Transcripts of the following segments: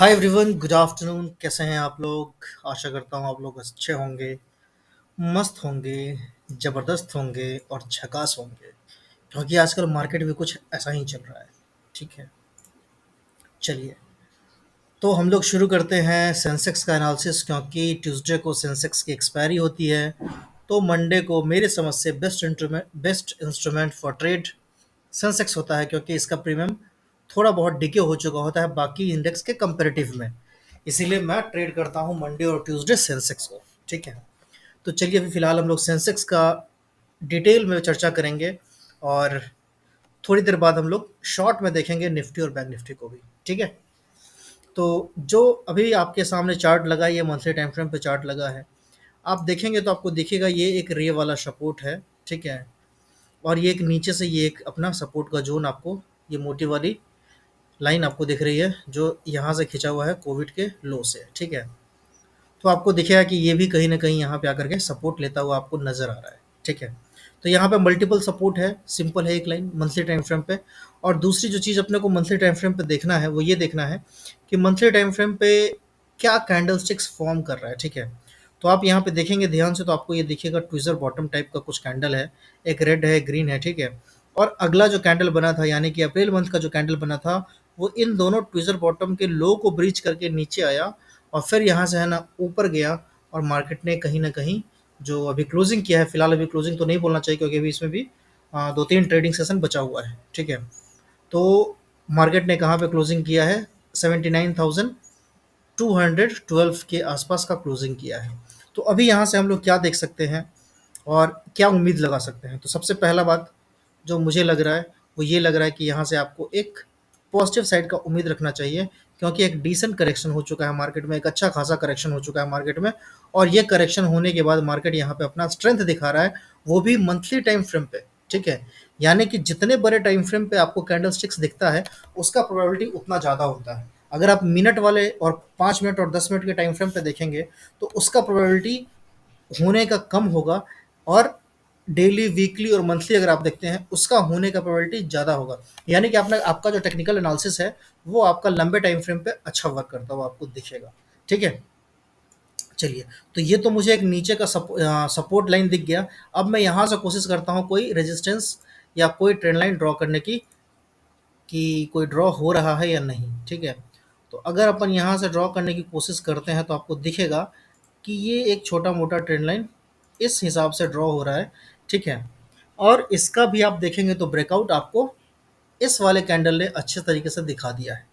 Hi everyone, good afternoon. कैसे हैं आप लोग? आशा करता हूँ आप लोग अच्छे होंगे, मस्त होंगे, ज़बरदस्त होंगे और झकास होंगे, क्योंकि आजकल मार्केट भी कुछ ऐसा ही चल रहा है। ठीक है, चलिए। तो हम लोग शुरू करते हैं सेंसेक्स का एनालिसिस, क्योंकि ट्यूसडे को सेंसेक्स की एक्सपायरी होती है। तो मंडे को मेरे समझ से best instrument for trade Sensex होता है, क्योंकि इसका प्रीमियम थोड़ा बहुत डिके हो चुका होता है बाकी इंडेक्स के कंपैरेटिव में। इसीलिए मैं ट्रेड करता हूँ मंडे और ट्यूसडे सेंसेक्स को। ठीक है, तो चलिए अभी फिलहाल हम लोग सेंसेक्स का डिटेल में चर्चा करेंगे, और थोड़ी देर बाद हम लोग शॉर्ट में देखेंगे निफ्टी और बैंक निफ्टी को भी। ठीक है, तो जो अभी आपके सामने चार्ट लगा है, ये मंथली टाइम फ्रेम पे चार्ट लगा है। आप देखेंगे तो आपको दिखेगा ये एक रे वाला सपोर्ट है। ठीक है, और ये एक नीचे से ये एक अपना सपोर्ट का जोन आपको, ये मोटी वाली लाइन आपको दिख रही है जो यहाँ से खिंचा हुआ है कोविड के लो से। ठीक है, तो आपको दिखेगा कि ये भी कहीं न कहीं यहाँ पे आकर के सपोर्ट लेता हुआ आपको नज़र आ रहा है। ठीक है, तो यहाँ पे मल्टीपल सपोर्ट है, सिंपल है एक लाइन मंथली टाइम फ्रेम पे। और दूसरी जो चीज़ अपने को मंथली टाइम फ्रेम पे देखना है वो ये देखना है कि मंथली टाइम फ्रेम पे क्या कैंडलस्टिक्स फॉर्म कर रहा है। ठीक है, तो आप यहाँ पे देखेंगे ध्यान से तो आपको ये दिखेगा ट्विज़र बॉटम टाइप का कुछ कैंडल है, एक रेड है, ग्रीन है। ठीक है, और अगला जो कैंडल बना था यानी कि अप्रैल मंथ का जो कैंडल बना था, वो इन दोनों ट्विज़र बॉटम के लो को ब्रीच करके नीचे आया, और फिर यहाँ से है ना ऊपर गया, और मार्केट ने कहीं न कहीं जो अभी क्लोजिंग किया है, फिलहाल अभी क्लोजिंग तो नहीं बोलना चाहिए क्योंकि अभी इसमें भी 2-3 ट्रेडिंग सेशन बचा हुआ है। ठीक है, तो मार्केट ने कहाँ पे क्लोजिंग किया है? 79,212 के आसपास का क्लोजिंग किया है। तो अभी यहाँ से हम लोग क्या देख सकते हैं और क्या उम्मीद लगा सकते हैं? तो सबसे पहला बात जो मुझे लग रहा है वो ये लग रहा है कि यहाँ से आपको एक पॉजिटिव साइड का उम्मीद रखना चाहिए, क्योंकि एक डिसेंट करेक्शन हो चुका है मार्केट में, एक अच्छा खासा करेक्शन हो चुका है मार्केट में। और ये करेक्शन होने के बाद मार्केट यहाँ पे अपना स्ट्रेंथ दिखा रहा है, वो भी मंथली टाइम फ्रेम पे। ठीक है, यानी कि जितने बड़े टाइम फ्रेम पे आपको कैंडल स्टिक्स दिखता है उसका प्रोबेबिलिटी उतना ज़्यादा होता है। अगर आप मिनट वाले और 5 मिनट और 10 मिनट के टाइम फ्रेम पे देखेंगे तो उसका प्रोबेबिलिटी होने का कम होगा, और डेली, वीकली और मंथली अगर आप देखते हैं उसका होने का प्रोबेबिलिटी ज़्यादा होगा। यानी कि आपने आपका जो टेक्निकल एनालिसिस है वो आपका लंबे टाइम फ्रेम पे अच्छा वर्क करता हुआ आपको दिखेगा। ठीक है, चलिए। तो ये तो मुझे एक नीचे का सपोर्ट लाइन दिख गया। अब मैं यहाँ से कोशिश करता हूँ कोई रेजिस्टेंस या कोई ट्रेंड लाइन ड्रॉ करने की, कि कोई ड्रॉ हो रहा है या नहीं। ठीक है, तो अगर अपन यहाँ से ड्रॉ करने की कोशिश करते हैं तो आपको दिखेगा कि ये एक छोटा मोटा ट्रेंड लाइन इस हिसाब से ड्रॉ हो रहा है। ठीक है, और इसका भी आप देखेंगे तो ब्रेकआउट आपको इस वाले कैंडल ने अच्छे तरीके से दिखा दिया है।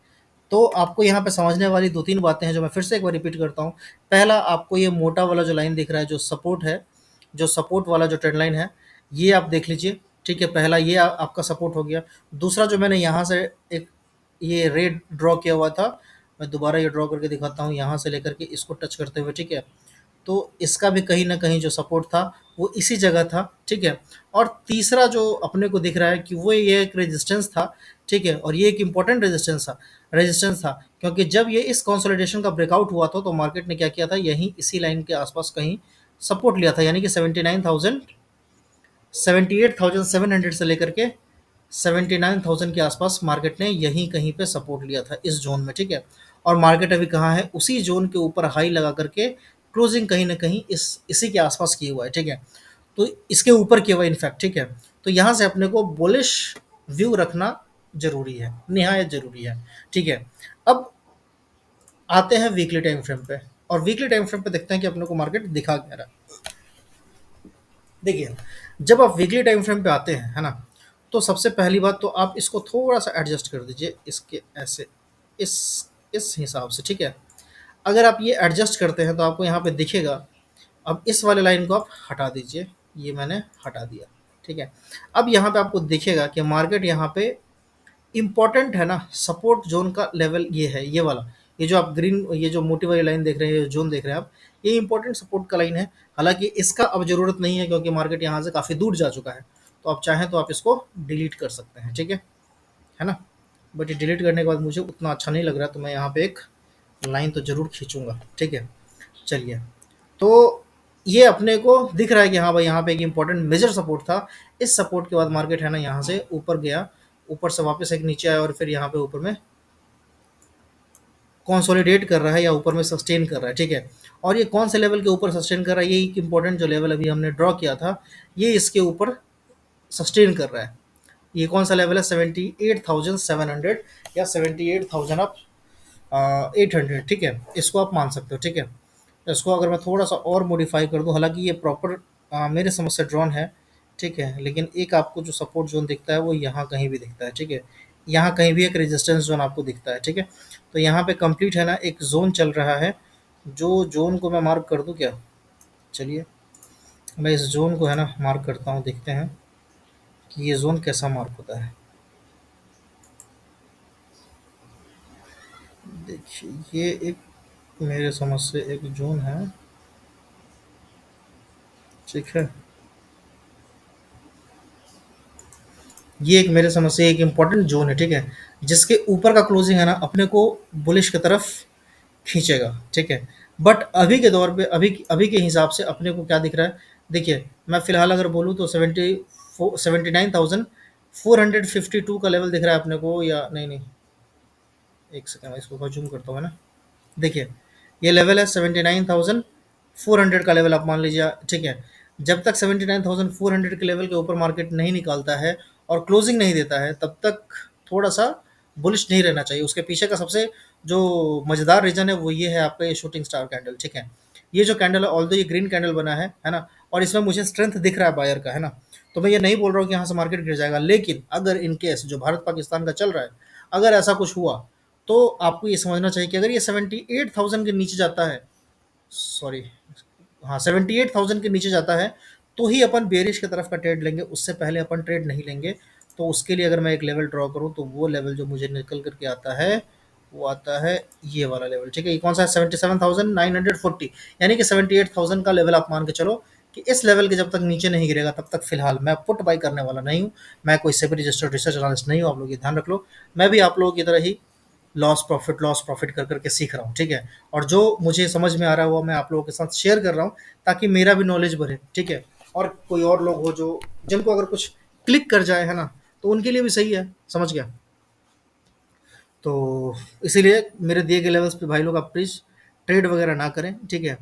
तो आपको यहाँ पे समझने वाली 2-3 बातें हैं जो मैं फिर से एक बार रिपीट करता हूँ। पहला, आपको ये मोटा वाला जो लाइन दिख रहा है जो सपोर्ट है, जो सपोर्ट वाला जो ट्रेंड लाइन है, ये आप देख लीजिए। ठीक है, पहला ये आपका सपोर्ट हो गया। दूसरा जो मैंने यहाँ से एक ये रेड ड्रॉ किया हुआ था, मैं दोबारा ये ड्रॉ करके दिखाता हूँ यहाँ से लेकर के इसको टच करते हुए। ठीक है, तो इसका भी कहीं न कहीं जो सपोर्ट था वो इसी जगह था। ठीक है, और तीसरा जो अपने को दिख रहा है कि वो ये एक रेजिस्टेंस था। ठीक है, और ये एक इम्पोर्टेंट रेजिस्टेंस था, क्योंकि जब ये इस कंसोलिडेशन का ब्रेकआउट हुआ था तो मार्केट ने क्या किया था, यहीं इसी लाइन के आसपास कहीं सपोर्ट लिया था, यानी कि 78,700 से लेकर के 79,000 के आसपास मार्केट ने यहीं कहीं पे सपोर्ट लिया था इस जोन में। ठीक है, और मार्केट अभी कहाँ है, उसी जोन के ऊपर हाई लगा करके क्लोजिंग कहीं ना कहीं इसी के आसपास किया हुआ है। ठीक है, तो इसके ऊपर किया हुआ इनफैक्ट। ठीक है, तो यहाँ से अपने को बुलिश व्यू रखना जरूरी है, निहायत जरूरी है। ठीक है, अब आते हैं वीकली टाइम फ्रेम पे, और वीकली टाइम फ्रेम पे देखते हैं कि अपने को मार्केट दिखा क्या रहा है। देखिए, जब आप वीकली टाइम फ्रेम पे आते हैं, है ना, तो सबसे पहली बात तो आप इसको थोड़ा सा एडजस्ट कर दीजिए, इसके ऐसे, इस इस हिसाब से। ठीक है, अगर आप ये एडजस्ट करते हैं तो आपको यहाँ पे दिखेगा। अब इस वाले लाइन को आप हटा दीजिए, ये मैंने हटा दिया। ठीक है, अब यहाँ पे आपको दिखेगा कि मार्केट यहाँ पे इम्पोर्टेंट है ना, सपोर्ट जोन का लेवल ये है, ये वाला, ये जो आप ग्रीन, ये जो मोटी वाली लाइन देख रहे हैं, ये जोन देख रहे हैं आप, ये इंपॉर्टेंट सपोर्ट का लाइन है। हालांकि इसका अब ज़रूरत नहीं है क्योंकि मार्केट यहाँ से काफ़ी दूर जा चुका है, तो आप चाहें तो आप इसको डिलीट कर सकते हैं। ठीक है ना, बट ये डिलीट करने के बाद मुझे उतना अच्छा नहीं लग रहा, तो मैं यहाँ पे एक लाइन तो ज़रूर खींचूंगा। ठीक है, चलिए। तो ये अपने को दिख रहा है कि हाँ भाई, यहाँ पे एक इंपॉर्टेंट मेजर सपोर्ट था। इस सपोर्ट के बाद मार्केट है ना यहाँ से ऊपर गया, ऊपर से वापस एक नीचे आया, और फिर यहाँ पे ऊपर में कंसोलिडेट कर रहा है या ऊपर में सस्टेन कर रहा है, ठीक है। और ये कौन से लेवल के ऊपर सस्टेन कर रहा है, ये एक इंपॉर्टेंट जो लेवल अभी हमने ड्रॉ किया था, ये इसके ऊपर सस्टेन कर रहा है। ये कौन सा लेवल है, 78,700 या 78,000 ऑफ 800, ठीक है, इसको आप मान सकते हो, ठीक है। इसको अगर मैं थोड़ा सा और मॉडिफाई कर दूं, हालांकि ये प्रॉपर मेरे समझ से ड्रॉन है, ठीक है, लेकिन एक आपको जो सपोर्ट जोन दिखता है वो यहाँ कहीं भी दिखता है, ठीक है। यहाँ कहीं भी एक रेजिस्टेंस जोन आपको दिखता है, ठीक है। तो यहाँ पे कंप्लीट है ना एक जोन चल रहा है, जो जोन को मैं मार्क कर दूं क्या, चलिए मैं इस जोन को है ना मार्क करता हूँ, देखते हैं कि ये जोन कैसा मार्क होता है। देखिए ये एक मेरे समझ से एक जोन है, ठीक है। ये एक मेरे समझ से एक इम्पोर्टेंट जोन है, ठीक है, जिसके ऊपर का क्लोजिंग है ना अपने को बुलिश की तरफ खींचेगा, ठीक है। बट अभी के दौर पे अभी के हिसाब से अपने को क्या दिख रहा है, देखिए मैं फिलहाल अगर बोलूँ तो 79,452 का लेवल दिख रहा है अपने को, या नहीं नहीं, एक सेकंड मैं इसको जूम करता हूँ, है ना। देखिए ये लेवल है 79,400 का लेवल आप मान लीजिए, ठीक है। जब तक 79,400 के लेवल के ऊपर मार्केट नहीं निकालता है और क्लोजिंग नहीं देता है, तब तक थोड़ा सा बुलिश नहीं रहना चाहिए। उसके पीछे का सबसे जो मज़ेदार रीज़न है वो ये है आपका ये शूटिंग स्टार कैंडल, ठीक है। ये जो कैंडल है, ऑल्दो ये ग्रीन कैंडल बना है ना, और इसमें मुझे स्ट्रेंथ दिख रहा है बायर का, है ना। तो मैं ये नहीं बोल रहा हूँ कि यहाँ से मार्केट गिर जाएगा, लेकिन अगर इन केस जो भारत पाकिस्तान का चल रहा है, अगर ऐसा कुछ हुआ तो आपको ये समझना चाहिए कि अगर ये 78,000 के नीचे जाता है, सॉरी, हाँ 78,000 के नीचे जाता है, तो ही अपन बेरिश की तरफ का ट्रेड लेंगे, उससे पहले अपन ट्रेड नहीं लेंगे। तो उसके लिए अगर मैं एक लेवल ड्रॉ करूँ तो वो लेवल जो मुझे निकल करके आता है वो आता है ये वाला लेवल, ठीक है। ये कौन सा है, 77,940, यानी कि 78,000 का लेवल आप मान के चलो कि इस लेवल के जब तक नीचे नहीं गिरेगा तब तक फिलहाल मैं पुट बाई करने वाला नहीं हूँ। मैं कोई सेबी रजिस्टर्ड रिसर्च एनालिस्ट नहीं हूँ, आप लोग ये ध्यान रख लो। मैं भी आप लोगों की तरह ही लॉस प्रॉफिट कर करके सीख रहा हूँ, ठीक है। और जो मुझे समझ में आ रहा है वो मैं आप लोगों के साथ शेयर कर रहा हूँ, ताकि मेरा भी नॉलेज बढ़े, ठीक है। और कोई और लोग हो जो जिनको अगर कुछ क्लिक कर जाए, है ना, तो उनके लिए भी सही है, समझ गया। तो इसीलिए मेरे दिए गए लेवल्स पे भाई लोग आप प्लीज़ ट्रेड वगैरह ना करें, ठीक है।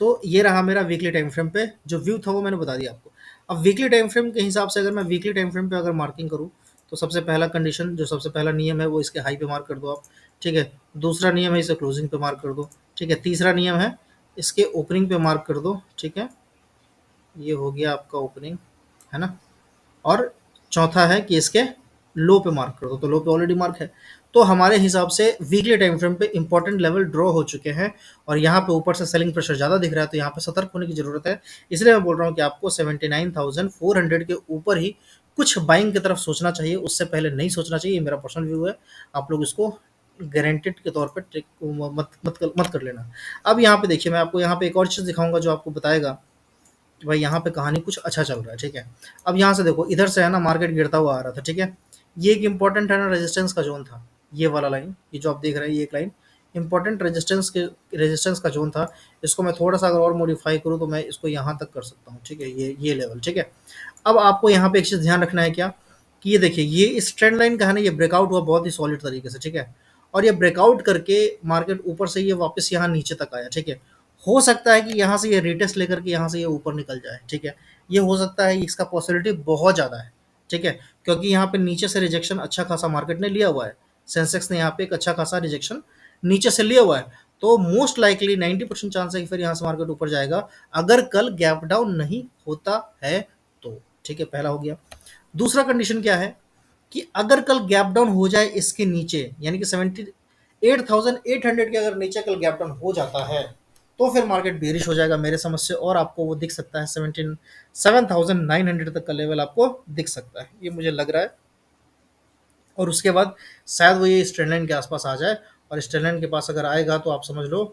तो ये रहा मेरा वीकली टाइम फ्रेम पे जो व्यू था वो मैंने बता दिया आपको। अब वीकली टाइम फ्रेम के हिसाब से अगर मैं वीकली टाइम फ्रेम पे अगर मार्किंग करूँ, तो सबसे पहला कंडीशन जो सबसे पहला नियम है वो इसके हाई पे मार्क कर दो आप, ठीक है। दूसरा नियम है इसे क्लोजिंग पे मार्क कर दो, ठीक है। तीसरा नियम है इसके ओपनिंग पे मार्क कर दो, ठीक है। ये हो गया आपका ओपनिंग, है ना। और चौथा है कि इसके लो पे मार्क कर दो, तो लो पे ऑलरेडी मार्क है। तो हमारे हिसाब से वीकली टाइम फ्रेम पे इंपॉर्टेंट लेवल ड्रॉ हो चुके हैं, और यहाँ पे ऊपर से सेलिंग प्रेशर ज़्यादा दिख रहा है, तो यहाँ पे सतर्क होने की ज़रूरत है। इसलिए मैं बोल रहा हूँ कि आपको 79,400 के ऊपर ही कुछ बाइंग की तरफ सोचना चाहिए, उससे पहले नहीं सोचना चाहिए। ये मेरा पर्सनल व्यू है, आप लोग इसको गारंटेड के तौर पर मत कर लेना। अब यहाँ पे देखिए मैं आपको यहाँ पे एक और चीज़ दिखाऊंगा जो आपको बताएगा कि भाई यहाँ पे कहानी कुछ अच्छा चल रहा है, ठीक है। अब यहाँ से देखो, इधर से है ना मार्केट गिरता हुआ आ रहा था, ठीक है। ये एक इंपॉर्टेंट है ना रेजिस्टेंस का जोन था, ये वाला लाइन, ये जो आप देख रहे हैं ये एक लाइन इंपॉर्टेंट रेजिस्टेंस का जोन था। इसको मैं थोड़ा सा अगर और मॉडिफाई करूँ तो मैं इसको यहाँ तक कर सकता हूँ, ठीक है, ये लेवल, ठीक है। अब आपको यहाँ पे एक चीज़ ध्यान रखना है क्या, कि ये देखिए ये इस ट्रेंड लाइन का है ना, ये ब्रेकआउट हुआ बहुत ही सॉलिड तरीके से, ठीक है। और ये ब्रेकआउट करके मार्केट ऊपर से ये वापस यहाँ नीचे तक आया, ठीक है। हो सकता है कि यहाँ से ये रिटेस्ट लेकर के यहाँ से ये ऊपर निकल जाए, ठीक है। ये हो सकता है, इसका पॉसिबिलिटी बहुत ज़्यादा है, ठीक है। क्योंकि यहाँ पे नीचे से रिजेक्शन अच्छा खासा मार्केट ने लिया हुआ है, सेंसेक्स ने यहाँ पे एक अच्छा खासा रिजेक्शन नीचे से लिया हुआ है। तो मोस्ट लाइकली 90% चांस है कि फिर यहाँ से मार्केट ऊपर जाएगा, अगर कल गैप डाउन नहीं होता है तो, ठीक है, पहला हो गया। दूसरा कंडीशन क्या है कि अगर कल गैप डाउन हो जाए इसके नीचे, यानी कि 78,800 के अगर नीचे कल गैप डाउन हो जाता है, तो फिर मार्केट बेरिश हो जाएगा मेरे समझ से, और आपको वो दिख सकता है 77,900 तक का लेवल आपको दिख सकता है, ये मुझे लग रहा है। और उसके बाद शायद वो ये इस ट्रेंड लाइन के आसपास आ जाए, और इस ट्रेंड लाइन के पास अगर आएगा तो आप समझ लो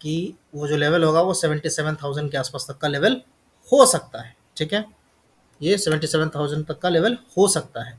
कि वो जो लेवल होगा वो 77,000 के आसपास तक का लेवल हो सकता है, ठीक है। ये 77,000 तक का लेवल हो सकता है,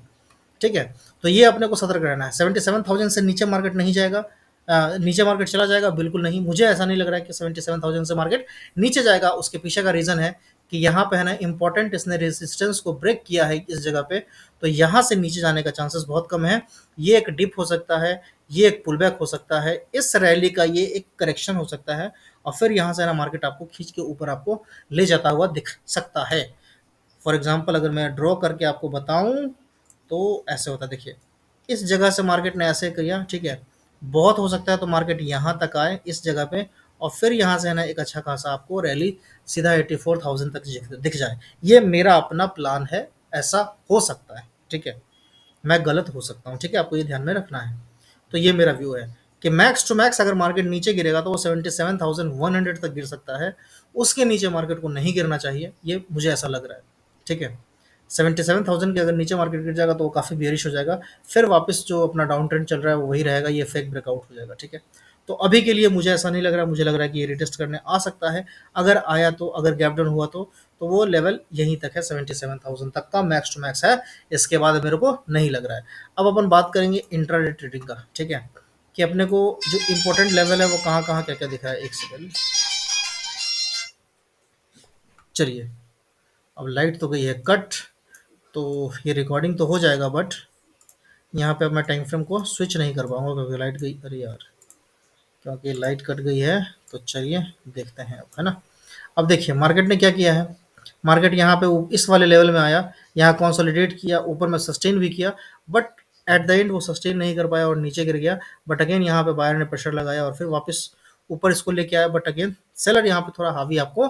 ठीक है। तो ये अपने को सतर्क रहना है, 77,000 से नीचे मार्केट नहीं जाएगा। नीचे मार्केट चला जाएगा बिल्कुल नहीं, मुझे ऐसा नहीं लग रहा है कि 77,000 से मार्केट नीचे जाएगा। उसके पीछे का रीज़न है कि यहाँ पे है ना इम्पोर्टेंट इसने रेजिस्टेंस को ब्रेक किया है इस जगह पे, तो यहाँ से नीचे जाने का चांसेस बहुत कम है। ये एक डिप हो सकता है, ये एक पुल बैक हो सकता है, इस रैली का ये एक करेक्शन हो सकता है, और फिर यहाँ से ना मार्केट आपको खींच के ऊपर आपको ले जाता हुआ दिख सकता है। फॉर एग्जांपल अगर मैं ड्रॉ करके आपको बताऊं तो ऐसे होता है, देखिए इस जगह से मार्केट ने ऐसे किया, ठीक है, बहुत हो सकता है तो मार्केट यहाँ तक आए इस जगह पे, और फिर यहाँ से ना एक अच्छा खासा आपको रैली सीधा 84,000 तक दिख जाए। ये मेरा अपना प्लान है, ऐसा हो सकता है, ठीक है, मैं गलत हो सकता हूँ, ठीक है, आपको ये ध्यान में रखना है। तो ये मेरा व्यू है कि मैक्स टू मैक्स अगर मार्केट नीचे गिरेगा तो वो 77,100 तक गिर सकता है, उसके नीचे मार्केट को नहीं गिरना चाहिए, ये मुझे ऐसा लग रहा है, ठीक है। 77,000 के अगर नीचे मार्केट गिर जाएगा तो वो काफ़ी बेरिश हो जाएगा, फिर वापस जो अपना डाउन ट्रेंड चल रहा है वो वही रहेगा, ये फेक ब्रेकआउट हो जाएगा, ठीक है। तो अभी के लिए मुझे ऐसा नहीं लग रहा, मुझे लग रहा है कि ये रिटेस्ट करने आ सकता है, अगर आया तो, अगर गैप डाउन हुआ तो वो लेवल यहीं तक है, 77,000 तक का मैक्स टू मैक्स है, इसके बाद मेरे को नहीं लग रहा है। अब अपन बात करेंगे इंट्राडे ट्रेडिंग का, ठीक है, कि अपने को जो इंपॉर्टेंट लेवल है वो कहाँ कहाँ क्या क्या दिखा है, एक सेकंड। चलिए, अब लाइट तो गई है कट, तो ये रिकॉर्डिंग तो हो जाएगा, बट यहाँ पे अब मैं टाइम फ्रेम को स्विच नहीं कर पाऊंगा क्योंकि लाइट गई, अरे यार, क्योंकि लाइट कट गई है। तो चलिए देखते हैं अब, है ना। अब देखिए मार्केट ने क्या किया है, मार्केट यहाँ पे इस वाले लेवल में आया, यहाँ कंसोलिडेट किया, ऊपर में सस्टेन भी किया, बट एट द एंड वो सस्टेन नहीं कर पाया और नीचे गिर गया। बट अगेन यहाँ पे बायर ने प्रेशर लगाया और फिर वापस ऊपर इसको लेके आया, बट अगेन सेलर यहाँ पे थोड़ा हावी आपको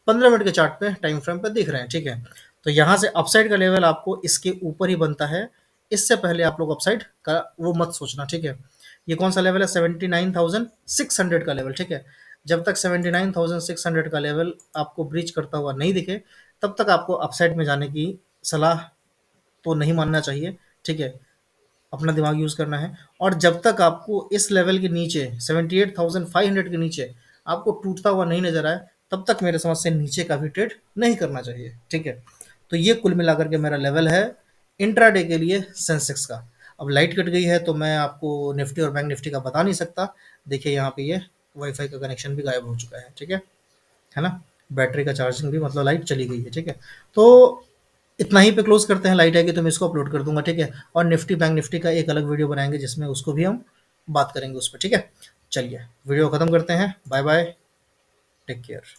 15 मिनट के चार्ट पे टाइम फ्रेम पे दिख रहे हैं, ठीक है। तो यहाँ से अपसाइड का लेवल आपको इसके ऊपर ही बनता है, इससे पहले आप लोग अपसाइड का वो मत सोचना, ठीक है। ये कौन सा लेवल है, 79,600 का लेवल, ठीक है। जब तक 79,600 का लेवल आपको ब्रीच करता हुआ नहीं दिखे, तब तक आपको अपसाइड में जाने की सलाह तो नहीं मानना चाहिए, ठीक है, अपना दिमाग यूज़ करना है। और जब तक आपको इस लेवल के नीचे 78,500 के नीचे आपको टूटता हुआ नहीं नजर आए, तब तक मेरे समझ से नीचे का भी ट्रेड नहीं करना चाहिए, ठीक है। तो ये कुल मिलाकर के मेरा लेवल है इंट्राडे के लिए सेंसेक्स का। अब लाइट कट गई है तो मैं आपको निफ्टी और बैंक निफ्टी का बता नहीं सकता। देखिए यहाँ पे ये वाईफाई का कनेक्शन भी गायब हो चुका है, ठीक है ना। बैटरी का चार्जिंग भी, मतलब लाइट चली गई है, ठीक है। तो इतना ही पे क्लोज करते हैं, लाइट आएगी तो मैं इसको अपलोड कर दूंगा, ठीक है। और निफ्टी बैंक निफ्टी का एक अलग वीडियो बनाएंगे जिसमें उसको भी हम बात करेंगे उस पर, ठीक है। चलिए वीडियो खत्म करते हैं, बाय बाय, टेक केयर।